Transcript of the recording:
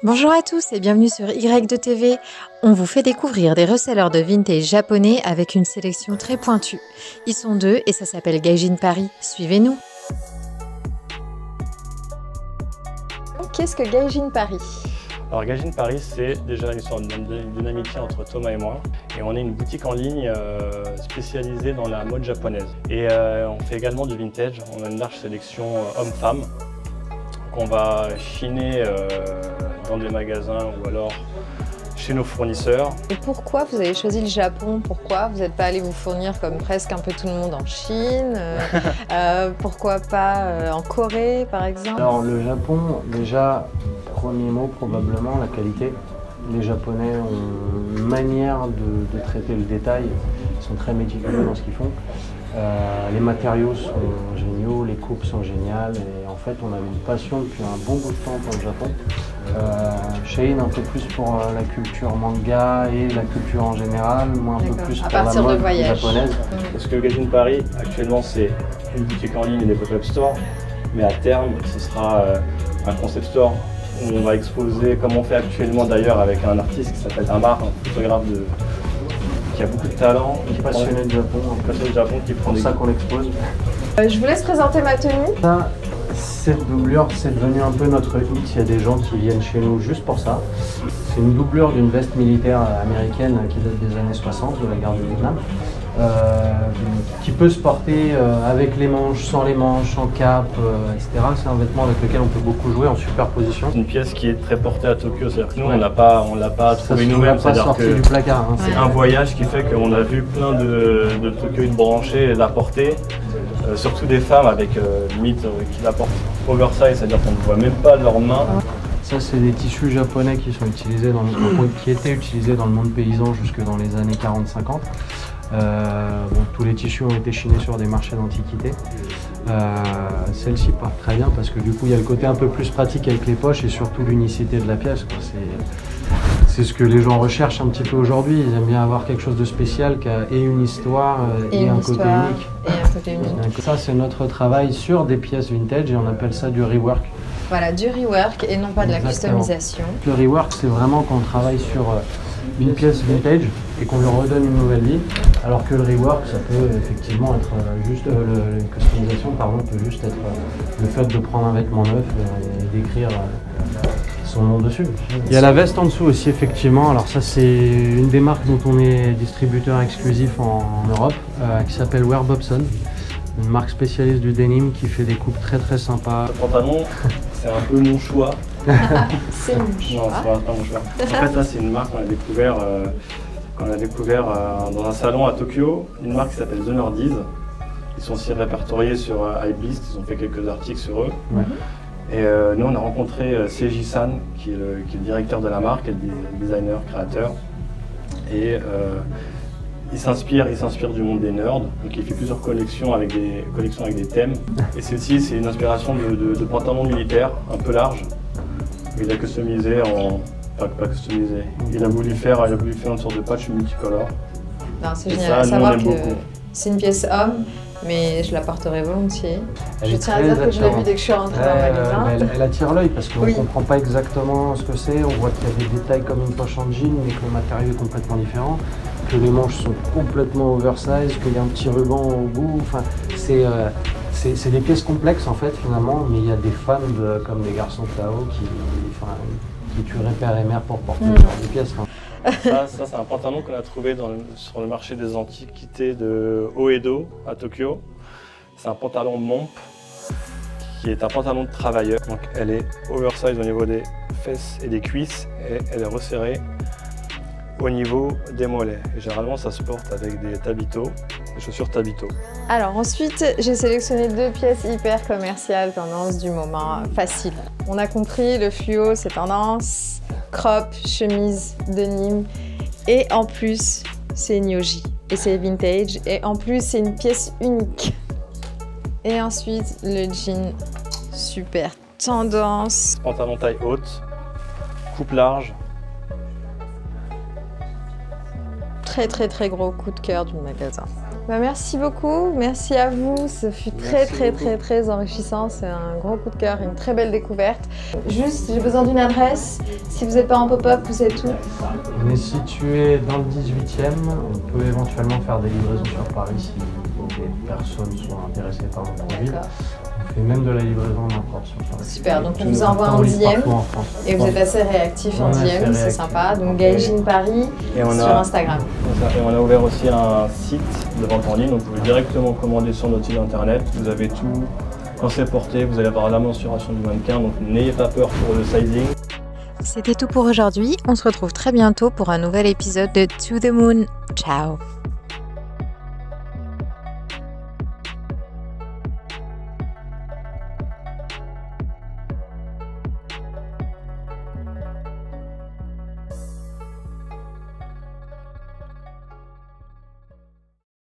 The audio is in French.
Bonjour à tous et bienvenue sur Y2TV. On vous fait découvrir des resellers de vintage japonais avec une sélection très pointue. Ils sont deux et ça s'appelle Gaijin Paris. Suivez-nous. Qu'est-ce que Gaijin Paris? Alors Gaijin Paris, c'est déjà une sorte d'une amitié entre Thomas et moi. Et on est une boutique en ligne spécialisée dans la mode japonaise. Et on fait également du vintage. On a une large sélection homme-femme qu'on va chiner dans des magasins ou alors chez nos fournisseurs. Et pourquoi vous avez choisi le Japon? Pourquoi vous n'êtes pas allé vous fournir comme presque un peu tout le monde en Chine? Pourquoi pas en Corée par exemple? Alors le Japon, déjà, premier mot probablement, la qualité. Les Japonais ont une manière de traiter le détail, ils sont très méticuleux dans ce qu'ils font. Les matériaux sont géniaux, les coupes sont géniales et en fait on avait une passion depuis un bon bout de temps pour le Japon. Shein un peu plus pour la culture manga et la culture en général, moi un peu plus pour la mode japonaise. Parce que Gaijin Paris actuellement c'est une boutique en ligne et des pop-up stores, mais à terme ce sera un concept store où on va exposer, comme on fait actuellement d'ailleurs avec un artiste qui s'appelle Amar, un photographe qui a beaucoup de talent, qui est passionné de Japon, qui prend pour ça qu'on expose. Je vous laisse présenter ma tenue. Ça, cette doublure, c'est devenu un peu notre hit. Il y a des gens qui viennent chez nous juste pour ça. C'est une doublure d'une veste militaire américaine qui date des années 60, de la guerre du Vietnam, qui peut se porter avec les manches, sans les manches, en cape, etc. C'est un vêtement avec lequel on peut beaucoup jouer en superposition. C'est une pièce qui est très portée à Tokyo, c'est-à-dire que nous, on l'a pas trouvé nous-mêmes, c'est-à-dire que du placard. Hein, c'est un voyage qui fait qu'on a vu plein de Tokyoïdes branchés et la porter. Surtout des femmes avec limite qui la portent oversize, c'est-à-dire qu'on ne voit même pas leurs mains. Ça, c'est des tissus japonais qui sont utilisés qui étaient utilisés dans le monde paysan jusque dans les années 40-50. Tous les tissus ont été chinés sur des marchés d'antiquité. Celle-ci part très bien parce que du coup il y a le côté un peu plus pratique avec les poches et surtout l'unicité de la pièce. C'est ce que les gens recherchent un petit peu aujourd'hui. Ils aiment bien avoir quelque chose de spécial qui a et une histoire et un côté unique. Ça, c'est notre travail sur des pièces vintage et on appelle ça du rework. Voilà, du rework et non pas de la customisation. Le rework, c'est vraiment quand on travaille sur une pièce vintage et qu'on lui redonne une nouvelle vie, alors que le rework, ça peut effectivement être juste, la customisation, pardon, peut juste être le fait de prendre un vêtement neuf et d'écrire son nom dessus. Il y a la veste en dessous aussi, effectivement. Alors ça, c'est une des marques dont on est distributeur exclusif en Europe, qui s'appelle Ware Bobson. Une marque spécialiste du denim qui fait des coupes très très sympas. Le pantalon, c'est un peu mon choix. C'est mon choix. Non, c'est pas mon choix. En fait, là, c'est une marque qu'on a découvert dans un salon à Tokyo. Une marque qui s'appelle The Nerdies. Ils sont aussi répertoriés sur iBlist. Ils ont fait quelques articles sur eux. Ouais. Et nous, on a rencontré Seiji-san, qui est le directeur de la marque, et le designer, créateur. Et il s'inspire du monde des nerds, donc il fait plusieurs collections avec des thèmes. Et c'est une inspiration de pantalons militaires, un peu large. Il a customisé pas customisé. Il a voulu faire une sorte de patch multicolore. C'est génial à savoir que c'est une pièce homme, mais je la porterai volontiers. Je tiens à dire que je l'ai vue dès que je suis rentrée dans le magasin. Elle attire l'œil parce qu'on ne comprend pas exactement ce que c'est. On voit qu'il y a des détails comme une poche en jean, mais que le matériau est complètement différent. Que les manches sont complètement oversize, qu'il y a un petit ruban au bout. Enfin, c'est des pièces complexes en fait finalement, mais il y a des fans comme les garçons Tao qui tueraient père et mère pour porter ce genre de pièces. Ça c'est un pantalon qu'on a trouvé sur le marché des antiquités de Oedo à Tokyo. C'est un pantalon Momp qui est un pantalon de travailleur. Donc elle est oversize au niveau des fesses et des cuisses et elle est resserrée au niveau des mollets. Et généralement ça se porte avec des tabitos, des chaussures tabito. Alors ensuite, j'ai sélectionné deux pièces hyper commerciales, tendance du moment, facile. On a compris, le fluo c'est tendance, crop, chemise, denim. Et en plus, c'est Nyoji. Et c'est vintage. Et en plus, c'est une pièce unique. Et ensuite, le jean, super tendance. Pantalon taille haute, coupe large. Très très très gros coup de cœur du magasin. Merci beaucoup, merci à vous, ce fut très enrichissant, c'est un gros coup de cœur, une très belle découverte. Juste, j'ai besoin d'une adresse, si vous n'êtes pas en pop-up, vous êtes où? On est situé dans le 18e, on peut éventuellement faire des livraisons sur Paris si des personnes sont intéressées par le produit. On fait même de la livraison n'importe sur Paris. Super, donc on vous envoie en DM et vous êtes assez réactif en DM, c'est sympa. Donc Gaijin Paris sur Instagram. Et on a ouvert aussi un site de vente en ligne, donc vous pouvez directement commander sur notre site internet. Vous avez tout, quand c'est porté, vous allez avoir la mensuration du mannequin, donc n'ayez pas peur pour le sizing. C'était tout pour aujourd'hui, on se retrouve très bientôt pour un nouvel épisode de To The Moon. Ciao!